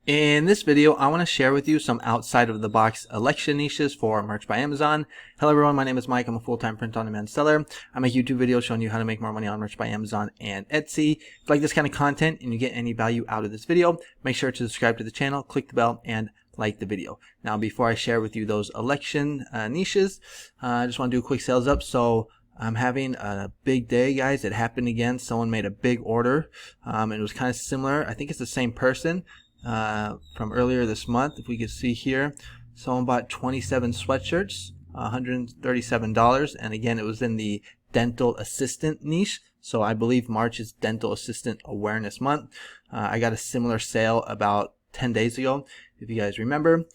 In this video, I want to share with you some outside of the box election niches for merch by Amazon. Hello everyone, my name is Mike. I'm a full-time print-on-demand seller. I make YouTube videos showing you how to make more money on merch by Amazon and Etsy. If you like this kind of content and you get any value out of this video, make sure to subscribe to the channel, click the bell, and like the video. Now, before I share with you those election niches, I just want to do a quick sales up. So I'm having a big day, guys. It happened again. Someone made a big order. It was kind of similar. I think it's the same person from earlier this month. If we could see here, someone bought 27 sweatshirts, $137, and again it was in the dental assistant niche. So I believe March is dental assistant awareness month. I got a similar sale about 10 days ago, if you guys remember.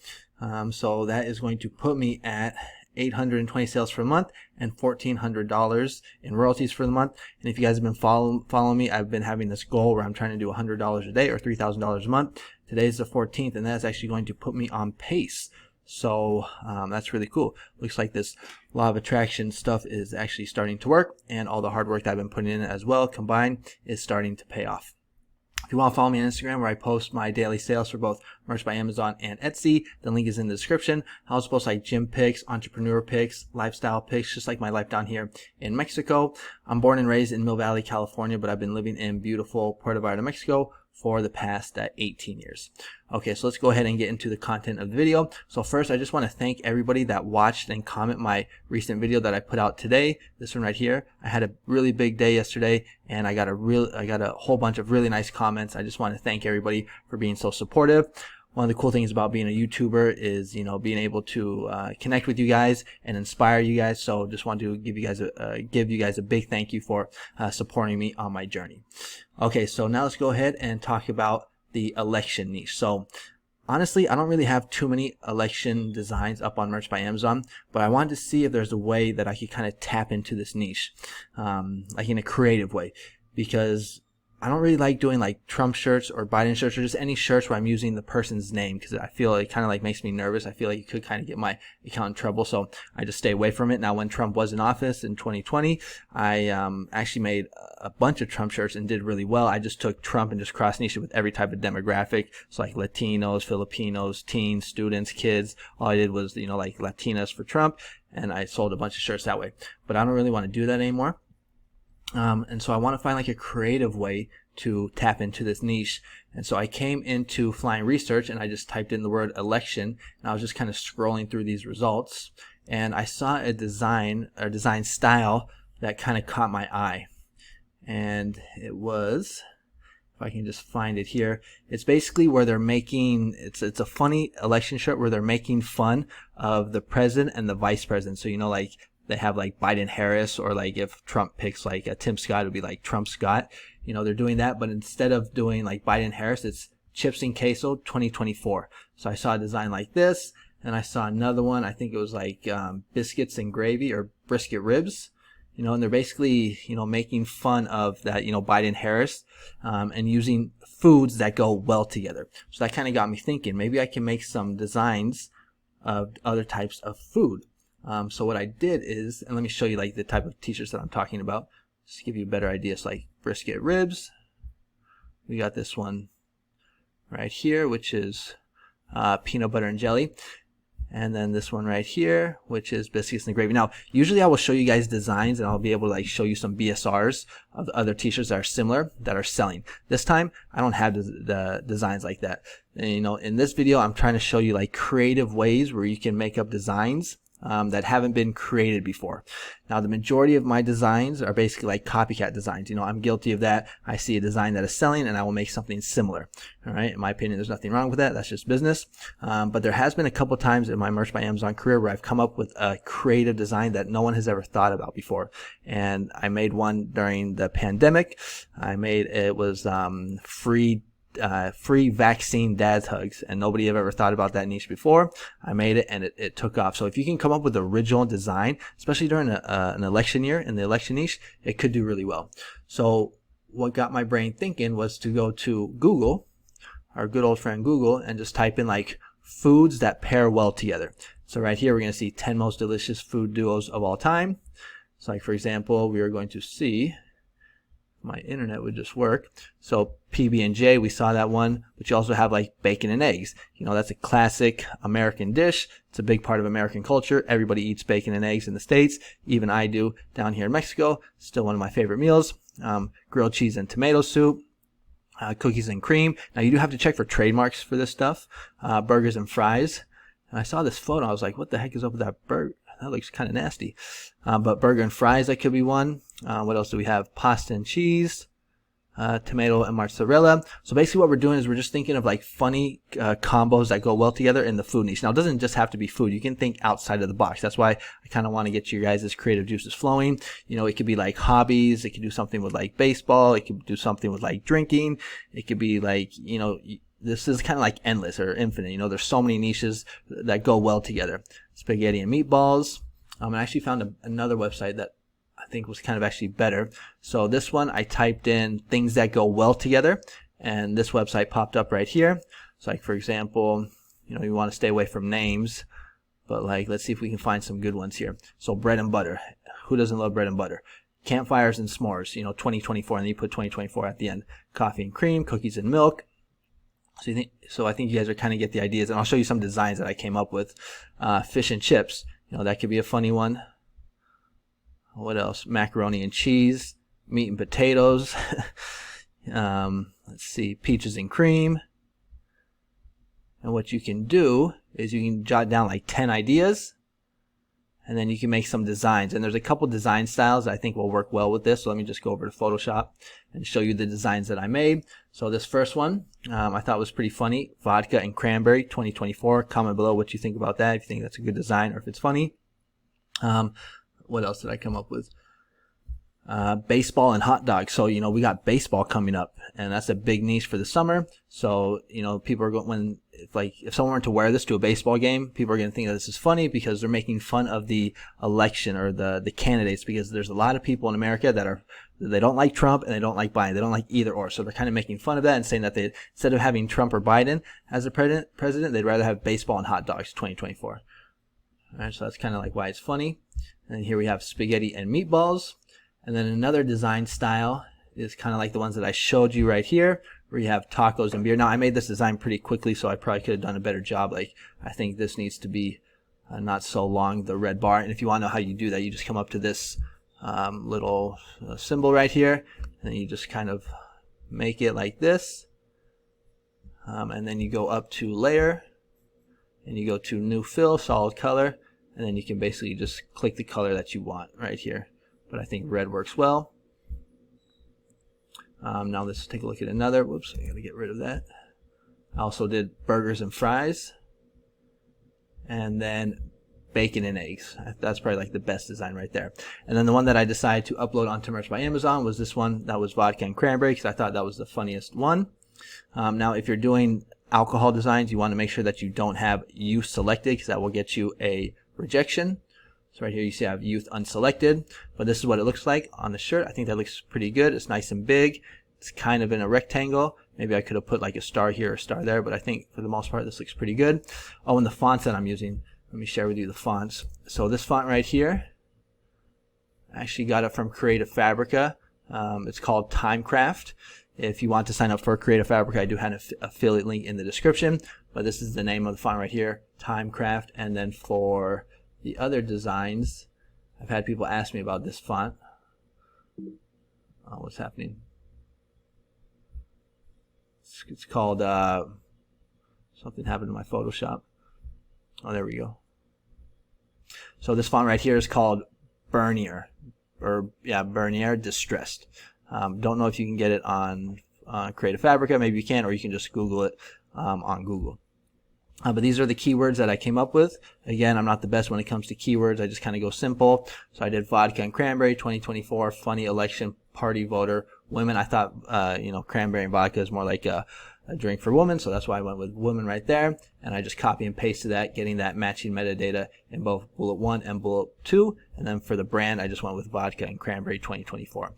So that is going to put me at 820 sales for the month and $1,400 in royalties for the month. And if you guys have been following me, I've been having this goal where I'm trying to do $100 a day or $3,000 a month. Today's the 14th, and that's actually going to put me on pace. So that's really cool. Looks like this law of attraction stuff is actually starting to work, and all the hard work that I've been putting in as well combined is starting to pay off. If you want to follow me on Instagram, where I post my daily sales for both Merch by Amazon and Etsy, the link is in the description. I also post like gym pics, entrepreneur pics, lifestyle pics, just like my life down here in Mexico. I'm born and raised in Mill Valley, California, but I've been living in beautiful Puerto Vallarta, Mexico for the past 18 years. Okay, so let's go ahead and get into the content of the video. So first, I just want to thank everybody that watched and comment my recent video that I put out today. This one right here. I had a really big day yesterday, and I got a whole bunch of really nice comments. I just want to thank everybody for being so supportive. One of the cool things about being a YouTuber is, being able to connect with you guys and inspire you guys. So just want to give you guys a big thank you for supporting me on my journey. Okay, so now let's go ahead and talk about the election niche. So honestly, I don't really have too many election designs up on Merch by Amazon, but I wanted to see if there's a way that I could kind of tap into this niche, like in a creative way, because I don't really like doing like Trump shirts or Biden shirts or just any shirts where I'm using the person's name, because I feel it kind of like makes me nervous. I feel like it could kind of get my account in trouble, so I just stay away from it. Now, when Trump was in office in 2020, I actually made a bunch of Trump shirts and did really well. I just took Trump and just cross-niched it with every type of demographic, so like Latinos, Filipinos, teens, students, kids. All I did was, like Latinas for Trump, and I sold a bunch of shirts that way. But I don't really want to do that anymore. And so I want to find like a creative way to tap into this niche. And so I came into Flying Research and I just typed in the word election, and I was just kind of scrolling through these results, and I saw a design style that kind of caught my eye. And it was, if I can just find it here, it's basically where they're making, it's a funny election shirt where they're making fun of the president and the vice president. So, like they have like Biden Harris, or like if Trump picks like a Tim Scott, it would be like Trump Scott. They're doing that, but instead of doing like Biden Harris, it's Chips and Queso 2024. So I saw a design like this, and I saw another one. I think it was like biscuits and gravy, or brisket ribs. And they're basically, making fun of that, Biden Harris, and using foods that go well together. So that kind of got me thinking, maybe I can make some designs of other types of food. So what I did is, and let me show you like the type of t-shirts that I'm talking about, just to give you a better idea. It's like brisket ribs. We got this one right here, which is peanut butter and jelly. And then this one right here, which is biscuits and gravy. Now, usually I will show you guys designs, and I'll be able to like show you some BSRs of other t-shirts that are similar, that are selling. This time, I don't have the designs like that. And, in this video, I'm trying to show you like creative ways where you can make up designs that haven't been created before. Now, the majority of my designs are basically like copycat designs. I'm guilty of that. I see a design that is selling, and I will make something similar. All right. In my opinion, there's nothing wrong with that. That's just business. But there has been a couple times in my Merch by Amazon career where I've come up with a creative design that no one has ever thought about before. And I made one during the pandemic. It was free vaccine dad's hugs, and nobody have ever thought about that niche before. I made it, and it took off. So if you can come up with original design, especially during an election year in the election niche, it could do really well. So what got my brain thinking was to go to Google, our good old friend Google, and just type in like foods that pair well together. So right here we're going to see 10 most delicious food duos of all time. So like, for example, we are going to see, my internet would just work. So PB&J, we saw that one, but you also have like bacon and eggs. You know, that's a classic American dish. It's a big part of American culture. Everybody eats bacon and eggs in the States. Even I do down here in Mexico. Still one of my favorite meals. Grilled cheese and tomato soup. Cookies and cream. Now you do have to check for trademarks for this stuff. Burgers and fries. And I saw this photo. I was like, what the heck is up with that burger? That looks kind of nasty. But burger and fries, that could be one. What else do we have? Pasta and cheese, tomato and mozzarella. So basically what we're doing is we're just thinking of like funny combos that go well together in the food niche. Now it doesn't just have to be food. You can think outside of the box. That's why I kind of want to get your guys' creative juices flowing. You know, it could be like hobbies. It could do something with like baseball. It could do something with like drinking. It could be like, you know, this is kind of like endless or infinite. You know, there's so many niches that go well together. Spaghetti and meatballs. I actually found another website that I think was kind of actually better. So this one, I typed in things that go well together, and this website popped up right here. So like, for example, you know, you want to stay away from names, but like, let's see if we can find some good ones here. So bread and butter. Who doesn't love bread and butter? Campfires and s'mores, you know, 2024, and then you put 2024 at the end. Coffee and cream, cookies and milk. So I think you guys are kind of get the ideas, and I'll show you some designs that I came up with. Fish and chips, you know, that could be a funny one. What else? Macaroni and cheese, meat and potatoes. Let's see, peaches and cream. And what you can do is you can jot down like 10 ideas, and then you can make some designs. And there's a couple design styles that I think will work well with this. So let me just go over to Photoshop and show you the designs that I made. So this first one, I thought was pretty funny. Vodka and cranberry 2024. Comment below what you think about that, if you think that's a good design or if it's funny. What else did I come up with? Baseball and hot dogs. So, you know, we got baseball coming up, and that's a big niche for the summer. So, you know, people are going, if someone were to wear this to a baseball game, people are going to think that this is funny because they're making fun of the election or the candidates, because there's a lot of people in America that they don't like Trump and they don't like Biden. They don't like either or. So they're kind of making fun of that and saying that instead of having Trump or Biden as a president, they'd rather have baseball and hot dogs 2024. All right, so that's kind of like why it's funny. And here we have spaghetti and meatballs. And then another design style is kind of like the ones that I showed you right here, where you have tacos and beer. Now, I made this design pretty quickly, so I probably could have done a better job. Like, I think this needs to be not so long, the red bar. And if you want to know how you do that, you just come up to this little symbol right here, and then you just kind of make it like this. And then you go up to layer, and you go to new fill, solid color, and then you can basically just click the color that you want right here. But I think red works well. Now let's take a look at another. Whoops, I gotta get rid of that. I also did burgers and fries, and then bacon and eggs. That's probably like the best design right there. And then the one that I decided to upload onto Merch by Amazon was this one. That was vodka and cranberry, because I thought that was the funniest one. Now, if you're doing alcohol designs, you want to make sure that you don't have youth selected, because that will get you a rejection. So right here you see I have youth unselected, but this is what it looks like on the shirt. I think that looks pretty good. It's nice and big. It's kind of in a rectangle. Maybe I could have put like a star here or a star there, but I think for the most part this looks pretty good. Oh, and the fonts that I'm using. Let me share with you the fonts. So this font right here, I actually got it from Creative Fabrica. It's called Timecraft. If you want to sign up for Creative Fabrica, I do have an affiliate link in the description, but this is the name of the font right here, Timecraft. And then for the other designs, I've had people ask me about this font. Oh, what's happening? It's called, something happened to my Photoshop. Oh, there we go. So this font right here is called Bernier, Bernier Distressed. Don't know if you can get it on Creative Fabrica. Maybe you can, or you can just Google it on Google. But these are the keywords that I came up with. Again, I'm not the best when it comes to keywords. I just kind of go simple. So I did vodka and cranberry, 2024, funny election, party voter, women. I thought, cranberry and vodka is more like a drink for women. So that's why I went with women right there. And I just copy and pasted that, getting that matching metadata in both bullet 1 and bullet 2. And then for the brand, I just went with vodka and cranberry 2024.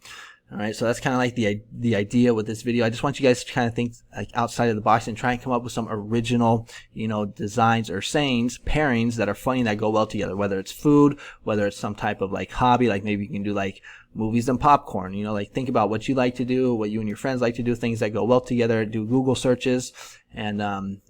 All right, so that's kind of like the idea with this video. I just want you guys to kind of think like outside of the box and try and come up with some original, designs or sayings, pairings that are funny that go well together. Whether it's food, whether it's some type of like hobby, like maybe you can do like movies and popcorn. Like think about what you like to do, what you and your friends like to do, things that go well together. Do Google searches, and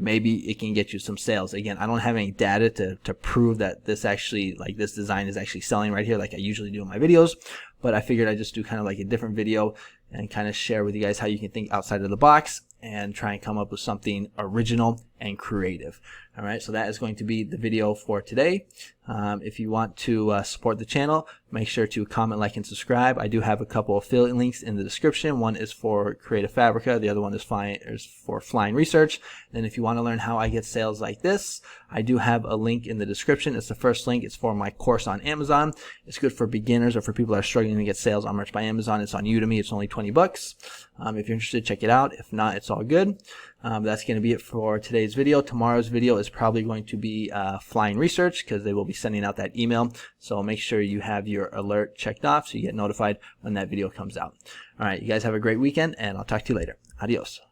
maybe it can get you some sales. Again, I don't have any data to prove that this design is actually selling right here like I usually do in my videos, but I figured I'd just do kind of like a different video and kind of share with you guys how you can think outside of the box and try and come up with something original and creative. All right, so that is going to be the video for today. If you want to support the channel, make sure to comment, like, and subscribe. I do have a couple affiliate links in the description. One is for Creative Fabrica. The other one is for Flying Research. And if you want to learn how I get sales like this, I do have a link in the description. It's the first link. It's for my course on Amazon. It's good for beginners or for people that are struggling to get sales on Merch by Amazon. It's on Udemy. It's only $20. If you're interested, check it out. If not, it's all good. That's going to be it for today's video. Tomorrow's video is probably going to be Flying Research, because they will be sending out that email. So make sure you have your alert checked off so you get notified when that video comes out. All right, you guys have a great weekend, and I'll talk to you later. Adios.